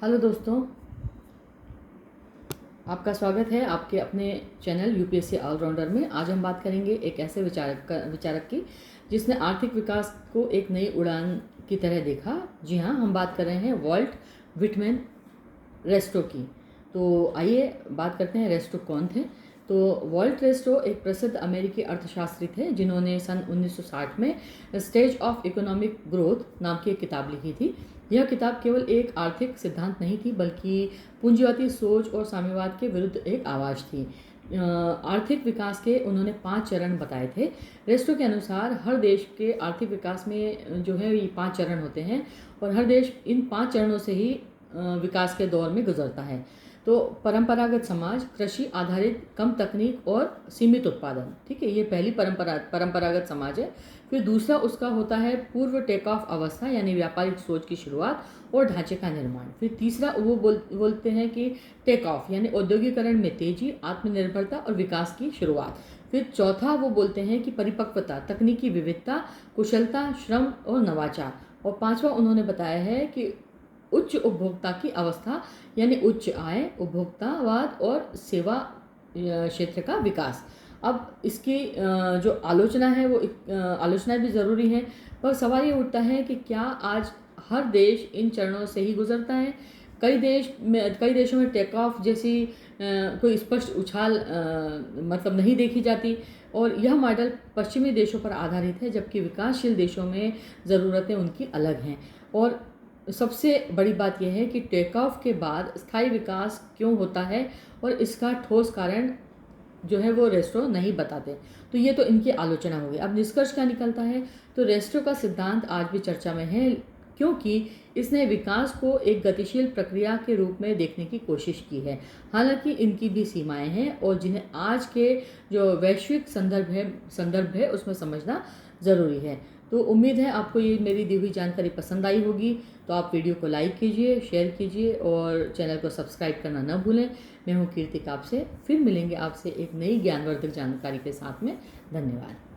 Hello दोस्तों, आपका स्वागत है आपके अपने चैनल यूपीएससी ऑलराउंडर में। आज हम बात करेंगे एक ऐसे विचारक की जिसने आर्थिक विकास को एक नई उड़ान की तरह देखा। जी हाँ, हम बात कर रहे हैं वॉल्ट व्हिटमैन रेस्टो की। तो आइए बात करते हैं रेस्टो कौन थे। तो वॉल्ट रेस्टो एक प्रसिद्ध अमेरिकी अर्थशास्त्री थे जिन्होंने सन 1960 में स्टेज ऑफ इकोनॉमिक ग्रोथ नाम की एक किताब लिखी थी। यह किताब केवल एक आर्थिक सिद्धांत नहीं थी बल्कि पूंजीवादी सोच और साम्यवाद के विरुद्ध एक आवाज़ थी। आर्थिक विकास के उन्होंने 5 चरण बताए थे। रेस्टो के अनुसार हर देश के आर्थिक विकास में जो है ये 5 चरण होते हैं और हर देश इन 5 चरणों से ही विकास के दौर में गुजरता है। तो परंपरागत समाज, कृषि आधारित, कम तकनीक और सीमित उत्पादन, ठीक है, ये पहली परंपरागत समाज है। फिर दूसरा उसका होता है पूर्व टेक ऑफ अवस्था यानी व्यापारिक सोच की शुरुआत और ढांचे का निर्माण। फिर तीसरा वो बोलते हैं कि टेक ऑफ यानी औद्योगिकरण में तेजी, आत्मनिर्भरता और विकास की शुरुआत। फिर चौथा वो बोलते हैं कि परिपक्वता, तकनीकी विविधता, कुशलता, श्रम और नवाचार। और पांचवा उन्होंने बताया है कि उच्च उपभोक्ता की अवस्था यानी उच्च आय, उपभोक्तावाद और सेवा क्षेत्र का विकास। अब इसकी जो आलोचना है वो आलोचना भी ज़रूरी है, पर सवाल ये उठता है कि क्या आज हर देश इन चरणों से ही गुजरता है। कई देशों में टेक ऑफ जैसी कोई स्पष्ट उछाल मतलब नहीं देखी जाती और यह मॉडल पश्चिमी देशों पर आधारित है, जबकि विकासशील देशों में ज़रूरतें उनकी अलग हैं। और सबसे बड़ी बात यह है कि टेक ऑफ के बाद स्थायी विकास क्यों होता है और इसका ठोस कारण जो है वो रेस्टो नहीं बताते। तो ये तो इनकी आलोचना होगी। अब निष्कर्ष क्या निकलता है, तो रेस्टो का सिद्धांत आज भी चर्चा में है क्योंकि इसने विकास को एक गतिशील प्रक्रिया के रूप में देखने की कोशिश की है। हालांकि इनकी भी सीमाएं हैं और जिन्हें आज के जो वैश्विक संदर्भ है उसमें समझना ज़रूरी है। तो उम्मीद है आपको ये मेरी दी हुई जानकारी पसंद आई होगी। तो आप वीडियो को लाइक कीजिए, शेयर कीजिए और चैनल को सब्सक्राइब करना न भूलें। मैं हूँ कीर्तिक, आपसे फिर मिलेंगे आपसे एक नई ज्ञानवर्धक जानकारी के साथ में। धन्यवाद।